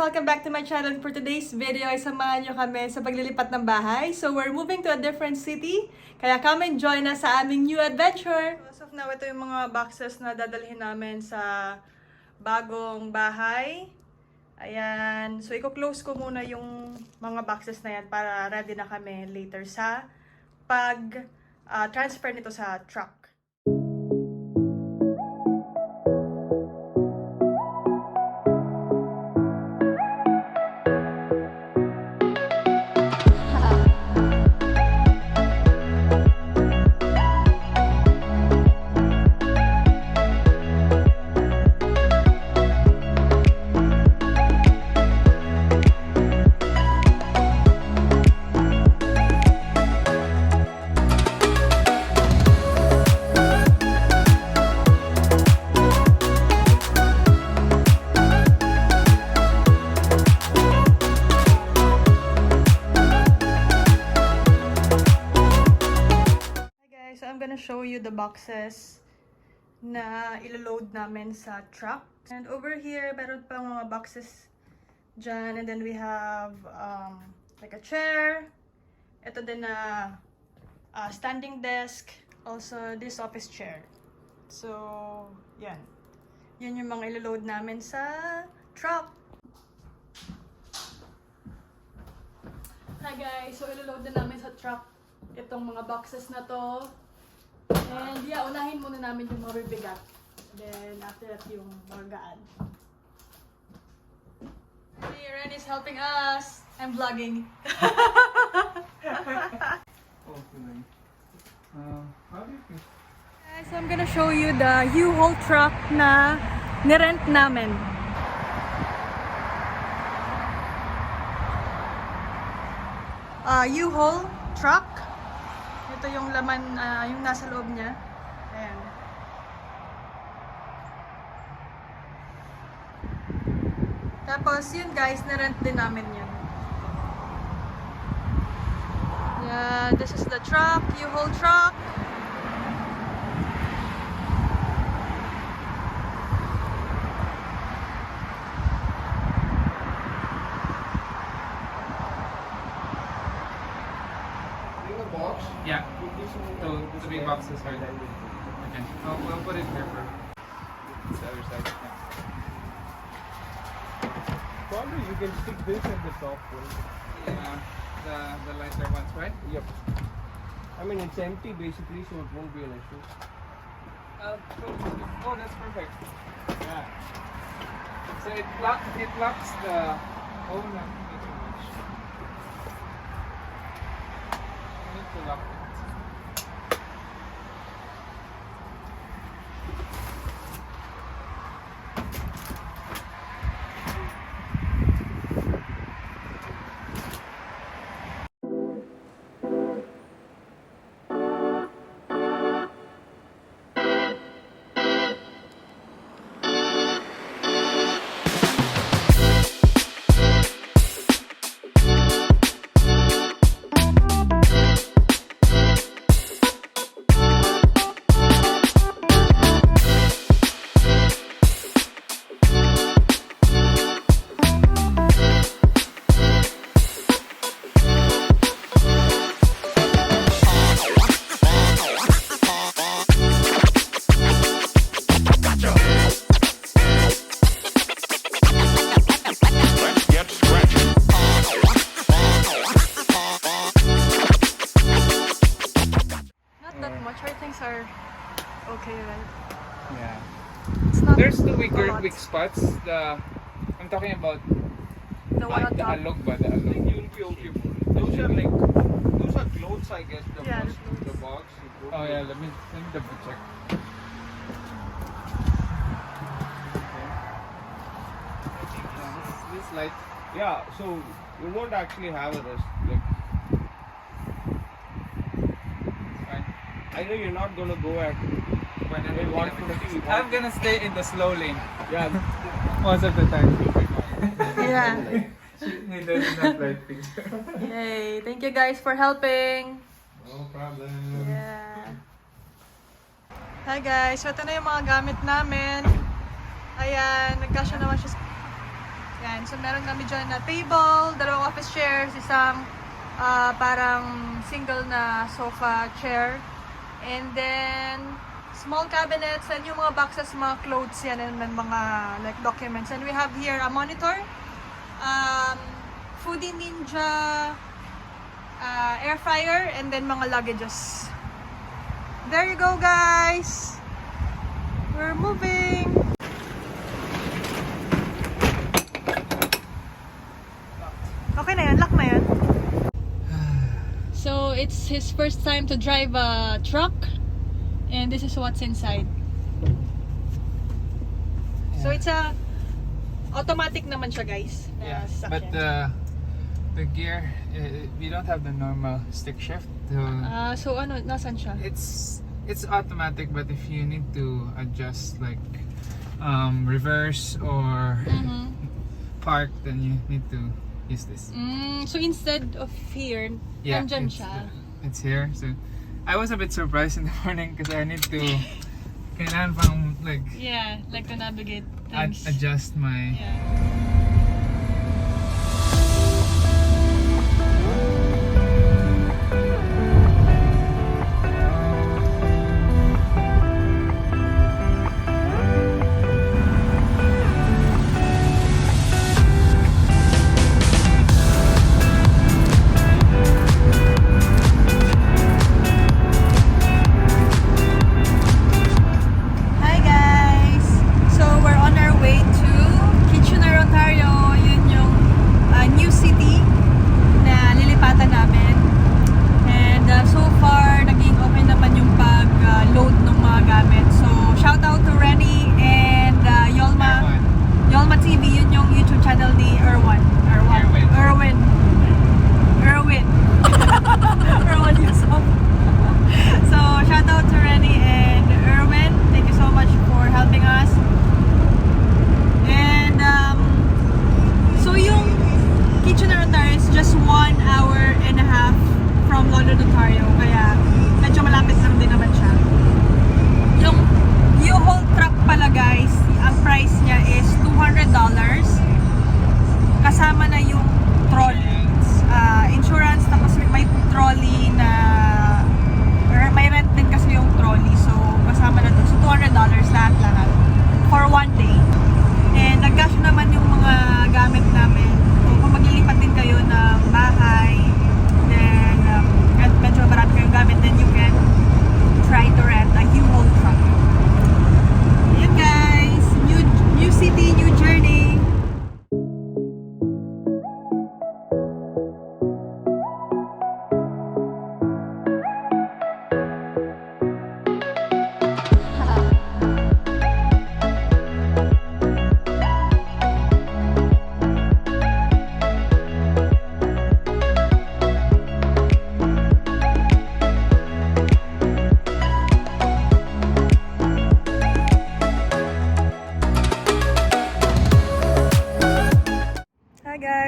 Welcome back to my channel. For today's video ay samahan nyo kami sa paglilipat ng bahay. So we're moving to a different city. Kaya come and join us sa aming new adventure. As of now, ito yung mga boxes na dadalhin namin sa bagong bahay. Ayan. So i-close ko muna yung mga boxes na yan para ready na kami later sa pag-transfer nito sa truck. So I'm gonna show you the boxes na ilo-load namin sa truck. And over here, meron pang mga boxes dyan. And then we have like a chair. Ito din na standing desk. Also, this office chair. So, yan. Yan yung mga ilo-load namin sa truck. Hi guys! So, ilo-load na namin sa truck itong mga boxes na to. And yeah, unahin muna namin yung mga bibigat. Then after that yung mga gaan. Hey, Ren is helping us. I'm vlogging. So I'm gonna show you the U-Haul truck na nirent namin. U-Haul truck. Ito yung laman, yung nasa loob niya. Ayan. Tapos yun guys, na-rent din namin yun. Yeah, this is the truck, U-Haul truck. Yeah, so the big boxes are there. Okay, we'll put it here for the other side. Probably you can stick this at the top one. Yeah, the lighter ones, right? Yep. I mean it's empty basically, so it won't be an issue. Oh, that's perfect. Yeah. So it locks the. Oh no, not too much. I need to lock it. Are okay, right? Yeah. It's not There's two a lot. weak spots. I'm talking about The one on the top. alog ba? The I think alog. you'll be okay. Those are like those are clothes, I guess. The Yeah, box, the the box. You put Oh it. yeah, let me double check. Yeah, this light. Yeah, so you won't actually have a rest. Like, Fine. I know you're not gonna go at When in 150. I'm gonna stay in the slow lane Yeah, most of the time. Yeah. He doesn't have lighting. Yay. Thank you guys for helping. No problem. Yeah. Hi guys, so ito na yung mga gamit namin. Ayan, nagkasya naman siya Yan, so meron kami dyan na table, dalawang office chairs, isang parang single na sofa chair, and then small cabinets, and yung mga boxes, mga clothes yan, and then mga like documents. And we have here a monitor, Foodie Ninja, air fryer, and then mga luggages. There you go, guys! We're moving! Okay na yun, lock na yun. So, it's his first time to drive a truck, and this is what's inside. So, it's a automatic naman siya, guys. Yeah, but the gear, we don't have the normal stick shift. So ano, nasan siya? It's automatic, but if you need to adjust like reverse or park, then you need to use this. So instead of here, nandyan siya. It's here. So I was a bit surprised in the morning because I need to kailangan pang like like to navigate things. Adjust my kasama na yung trolley, insurance, tapos may trolley na, or may rent din kasi yung trolley, so kasama na doon. So $200 lahat for one day. And nagkasya naman yung mga gamit namin. So kung maglilipat din kayo ng bahay, then at medyo marami kayong gamit, then you can try to rent a U-Haul truck. Ayan guys, new city, new journey.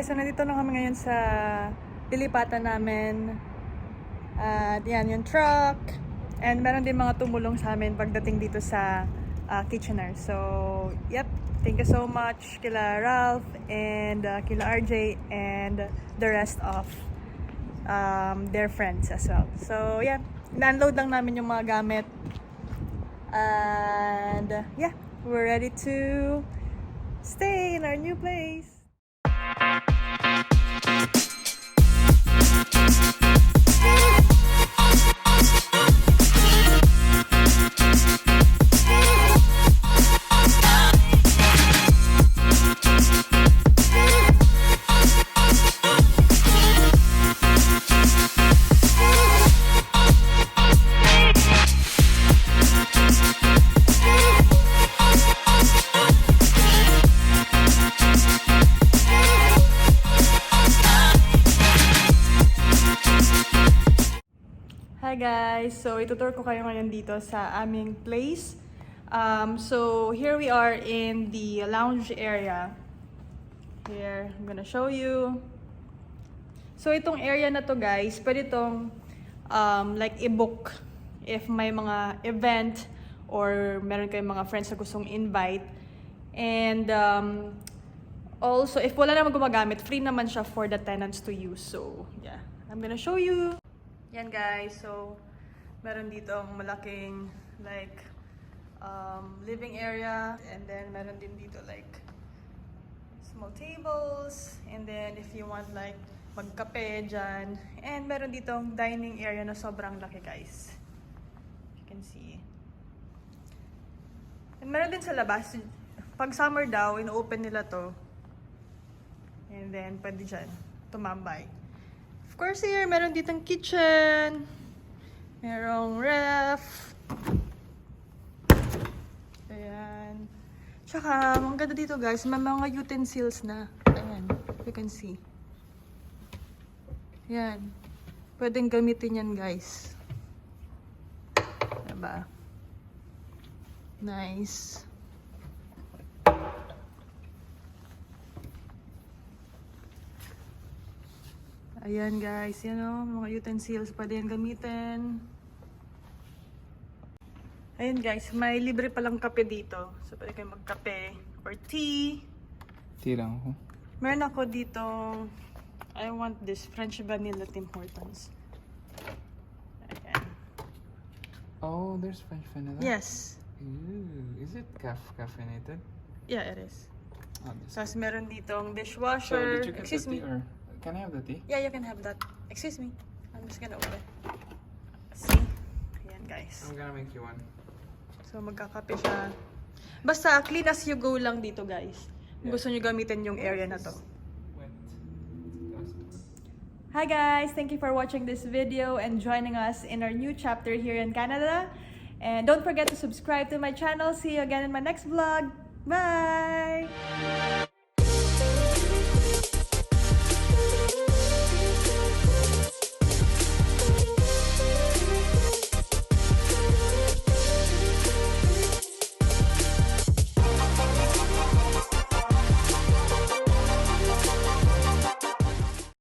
So, nandito na kami ngayon sa lilipatan namin. At yan, yung truck. And meron din mga tumulong sa amin pagdating dito sa Kitchener. So, yep. Thank you so much kila Ralph and kila RJ and the rest of their friends as well. So, yeah. Na-unload lang namin yung mga gamit. And, yeah. We're ready to stay in our new place. Hi guys! So, itutur ko kayo ngayon dito sa aming place. So, here we are in the lounge area. Here, I'm gonna show you. So, itong area na to guys, pwede itong like i-book if may mga event or meron kayong mga friends na gustong invite. And Also, if wala naman gumagamit, free naman siya for the tenants to use. So, yeah. I'm gonna show you. Yan guys, so meron dito ang malaking like living area, and then meron din dito like small tables, and then if you want like magkape dyan, and meron dito ang dining area na sobrang laki guys. You can see. And meron din sa labas, pag summer daw, in-open nila to. And then, pwede dyan tumambay. Of course, here, meron ditong kitchen. Merong ref. Ayan. Tsaka, ang ganda dito guys, may mga utensils na. Ayan, you can see. Ayan. Pwedeng gamitin yan guys. Diba? Nice. Ayan guys, yan o, mga utensils pwede yan gamitin. Ayan guys, may libre palang kape dito. So pwede kayo magkape or tea. Tea lang ako. Meron ako dito, I want this French vanilla Tim Hortons. Ayan. Oh, there's French vanilla? Yes. Ooh, is it caffeinated? Yeah, it is. Oh, this. Tapos meron ditong So, dishwasher. did you get Excuse the me. tea or can I have the tea? Yeah, you can have that. Excuse me. I'm just gonna open. See? Ayan guys. I'm gonna make you one. So magkakape siya. Basta clean as you go lang dito guys. Kung gusto nyo gamitin yung area na to. Wet. Hi guys! Thank you for watching this video and joining us in our new chapter here in Canada. And don't forget to subscribe to my channel. See you again in my next vlog. Bye!